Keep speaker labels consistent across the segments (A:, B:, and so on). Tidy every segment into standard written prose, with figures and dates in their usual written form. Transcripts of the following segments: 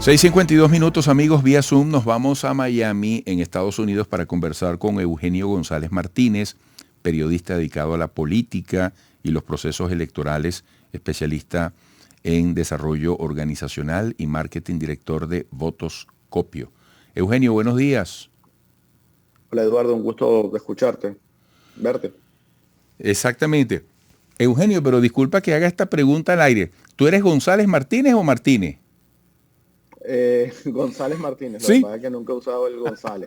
A: 6:52 amigos, vía Zoom nos vamos a Miami, en Estados Unidos, para conversar con Eugenio González Martínez, periodista dedicado a la política y los procesos electorales, especialista en desarrollo organizacional y marketing, director de Votoscopio. Eugenio, buenos días.
B: Hola Eduardo, un gusto de escucharte, verte.
A: Exactamente. Eugenio, pero disculpa que haga esta pregunta al aire. ¿Tú eres González Martínez o Martínez?
B: González Martínez, lo que
A: Sí.
B: pasa es que nunca he usado el González.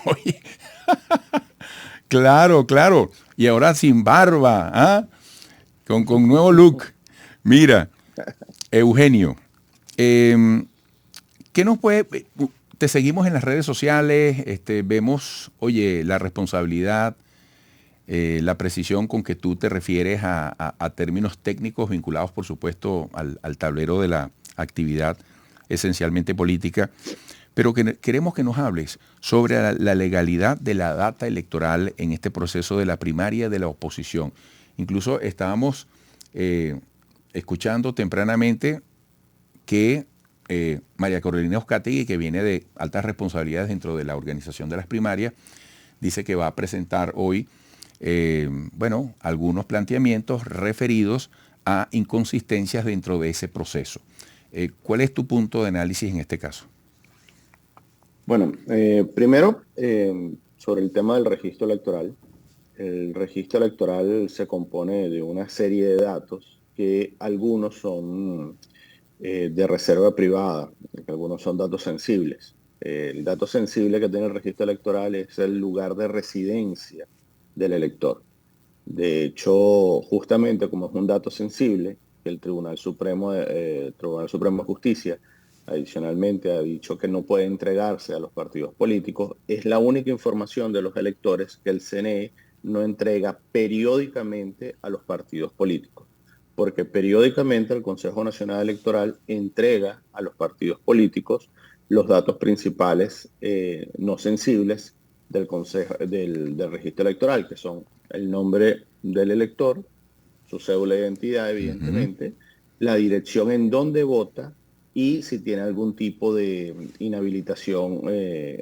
A: Oye, claro, claro. Y ahora sin barba, ¿ah? Con nuevo look. Mira, Eugenio, ¿qué nos puede...? Te seguimos en las redes sociales, vemos, oye, la responsabilidad, la precisión con que tú te refieres a términos técnicos vinculados, por supuesto, al tablero de la actividad esencialmente política, pero queremos que nos hables sobre la legalidad de la data electoral en este proceso de la primaria de la oposición. Incluso estábamos escuchando tempranamente que María Carolina Uzcategui, que viene de altas responsabilidades dentro de la organización de las primarias, dice que va a presentar hoy algunos planteamientos referidos a inconsistencias dentro de ese proceso. ¿Cuál es tu punto de análisis en este caso?
B: Bueno, primero, sobre el tema del registro electoral. El registro electoral se compone de una serie de datos que algunos son de reserva privada, que algunos son datos sensibles. El dato sensible que tiene el registro electoral es el lugar de residencia del elector. De hecho, justamente como es un dato sensible, que el Tribunal Supremo de Justicia adicionalmente ha dicho que no puede entregarse a los partidos políticos, es la única información de los electores que el CNE no entrega periódicamente a los partidos políticos, porque periódicamente el Consejo Nacional Electoral entrega a los partidos políticos los datos principales no sensibles del registro electoral, que son el nombre del elector, su cédula de identidad,
A: Ujú.
B: evidentemente, la dirección en donde vota y si tiene algún tipo de inhabilitación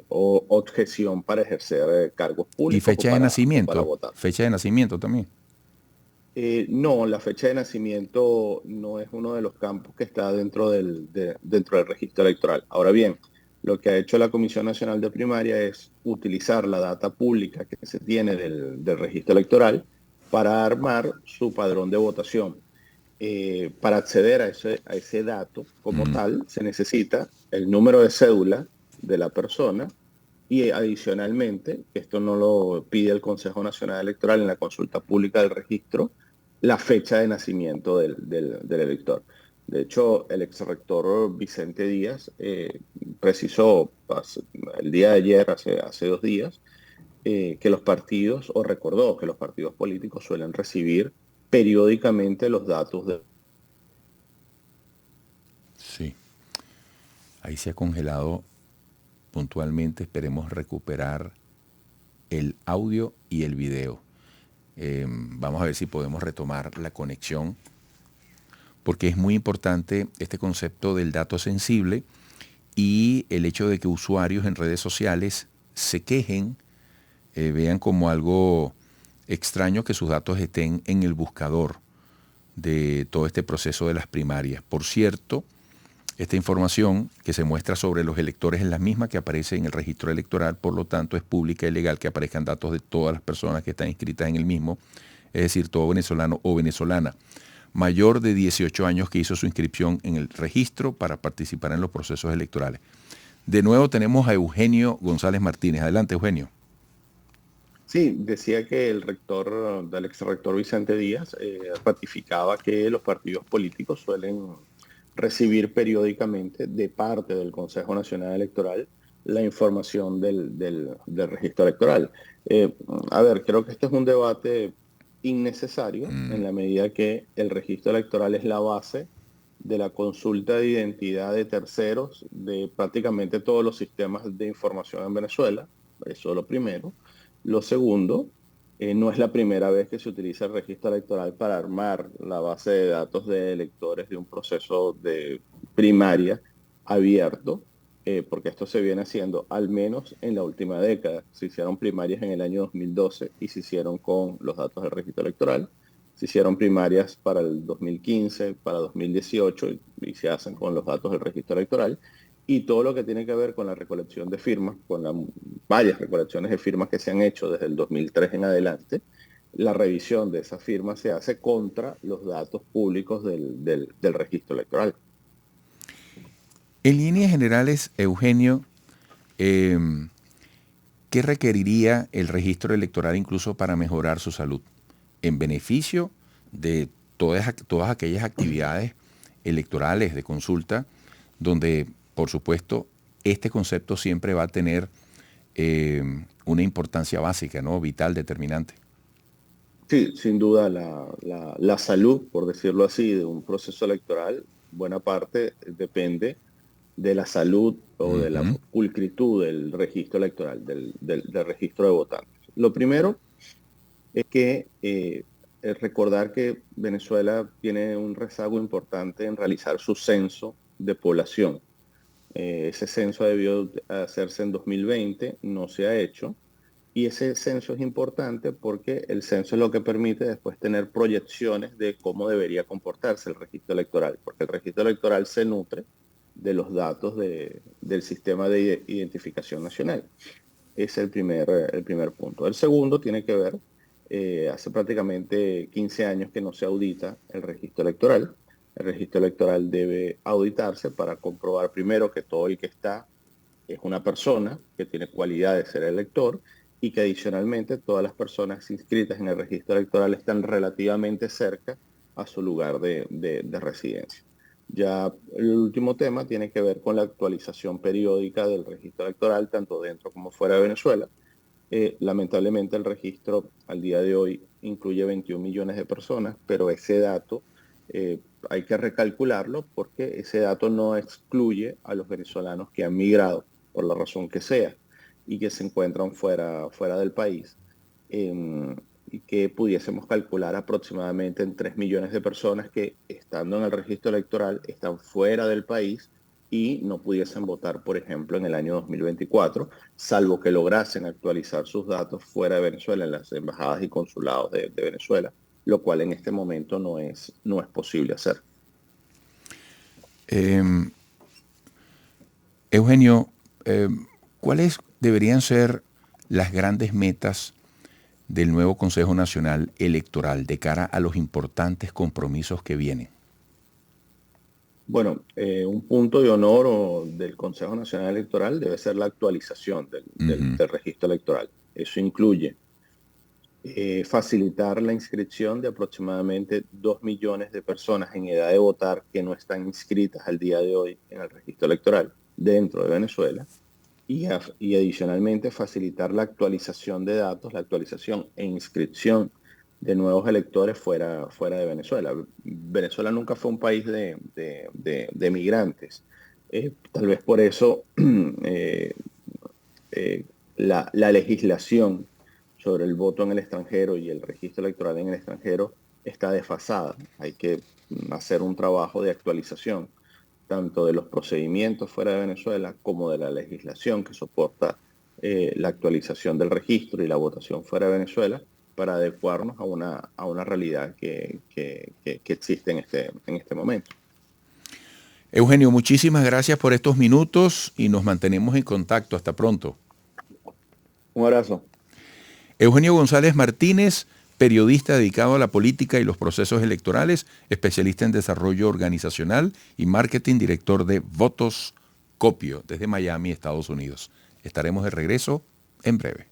B: o objeción para ejercer cargos
A: Y
B: públicos
A: fecha de
B: o para
A: nacimiento,
B: votar.
A: fecha de nacimiento también.
B: No, la fecha de nacimiento no es uno de los campos que está dentro del registro electoral. Ahora bien, lo que ha hecho la Comisión Nacional de Primaria es utilizar la data pública que se tiene del registro electoral para armar su padrón de votación. Para acceder a ese dato como
A: Mm.
B: tal, se necesita el número de cédula de la persona y adicionalmente, que esto no lo pide el Consejo Nacional Electoral en la consulta pública del registro, la fecha de nacimiento del elector. De hecho, el ex rector Vicente Díaz precisó el día de ayer, hace 2 días, que los partidos, o recordó que los partidos políticos suelen recibir periódicamente los datos de...
A: Sí, ahí se ha congelado puntualmente. Esperemos recuperar el audio y el video. Vamos a ver si podemos retomar la conexión, porque es muy importante este concepto del dato sensible y el hecho de que usuarios en redes sociales se quejen, vean como algo extraño que sus datos estén en el buscador de todo este proceso de las primarias. Por cierto, esta información que se muestra sobre los electores es la misma que aparece en el registro electoral, por lo tanto es pública y legal que aparezcan datos de todas las personas que están inscritas en el mismo, es decir, todo venezolano o venezolana mayor de 18 años que hizo su inscripción en el registro para participar en los procesos electorales. De nuevo tenemos a Eugenio González Martínez. Adelante, Eugenio.
B: Sí, decía que del ex rector Vicente Díaz ratificaba que los partidos políticos suelen recibir periódicamente de parte del Consejo Nacional Electoral la información del registro electoral. Eh, a ver, creo que este es un debate innecesario en la medida que el registro electoral es la base de la consulta de identidad de terceros de prácticamente todos los sistemas de información en Venezuela. Eso es lo primero. Lo segundo, no es la primera vez que se utiliza el registro electoral para armar la base de datos de electores de un proceso de primaria abierto, porque esto se viene haciendo al menos en la última década. Se hicieron primarias en el año 2012 y se hicieron con los datos del registro electoral. Se hicieron primarias para el 2015, para 2018 y se hacen con los datos del registro electoral. Y todo lo que tiene que ver con la recolección de firmas, con las varias recolecciones de firmas que se han hecho desde el 2003 en adelante, la revisión de esas firmas se hace contra los datos públicos del registro electoral.
A: En líneas generales, Eugenio, ¿qué requeriría el registro electoral incluso para mejorar su salud? En beneficio de todas aquellas actividades electorales de consulta, donde, por supuesto, este concepto siempre va a tener una importancia básica, ¿no? Vital, determinante.
B: Sí, sin duda la salud, por decirlo así, de un proceso electoral, buena parte depende de la salud o de la pulcritud del registro electoral, del registro de votantes. Lo primero es que recordar que Venezuela tiene un rezago importante en realizar su censo de población. Ese censo debió hacerse en 2020, no se ha hecho. Y ese censo es importante porque el censo es lo que permite después tener proyecciones de cómo debería comportarse el registro electoral, porque el registro electoral se nutre de los datos del sistema de identificación nacional. Es el primer punto. El segundo tiene que ver, hace prácticamente 15 años que no se audita el registro electoral. El registro electoral debe auditarse para comprobar primero que todo el que está es una persona que tiene cualidad de ser elector y que adicionalmente todas las personas inscritas en el registro electoral están relativamente cerca a su lugar de residencia. Ya el último tema tiene que ver con la actualización periódica del registro electoral, tanto dentro como fuera de Venezuela. Lamentablemente el registro al día de hoy incluye 21 millones de personas, pero ese dato hay que recalcularlo porque ese dato no excluye a los venezolanos que han migrado, por la razón que sea, y que se encuentran fuera del país. Y que pudiésemos calcular aproximadamente en 3 millones de personas que, estando en el registro electoral, están fuera del país y no pudiesen votar, por ejemplo, en el año 2024, salvo que lograsen actualizar sus datos fuera de Venezuela, en las embajadas y consulados de Venezuela, lo cual en este momento no es posible hacer.
A: Eugenio, ¿cuáles deberían ser las grandes metas del nuevo Consejo Nacional Electoral de cara a los importantes compromisos que vienen?
B: Bueno, un punto de honor del Consejo Nacional Electoral debe ser la actualización del registro electoral. Eso incluye facilitar la inscripción de aproximadamente 2 millones de personas en edad de votar que no están inscritas al día de hoy en el registro electoral dentro de Venezuela. Y adicionalmente facilitar la actualización de datos, la actualización e inscripción de nuevos electores fuera de Venezuela. Venezuela nunca fue un país de migrantes. Tal vez por eso la legislación sobre el voto en el extranjero y el registro electoral en el extranjero está desfasada. Hay que hacer un trabajo de actualización tanto de los procedimientos fuera de Venezuela como de la legislación que soporta la actualización del registro y la votación fuera de Venezuela para adecuarnos a una realidad que existe en este momento.
A: Eugenio, muchísimas gracias por estos minutos y nos mantenemos en contacto. Hasta pronto.
B: Un abrazo.
A: Eugenio González Martínez, periodista dedicado a la política y los procesos electorales, especialista en desarrollo organizacional y marketing, director de Votos Copio, desde Miami, Estados Unidos. Estaremos de regreso en breve.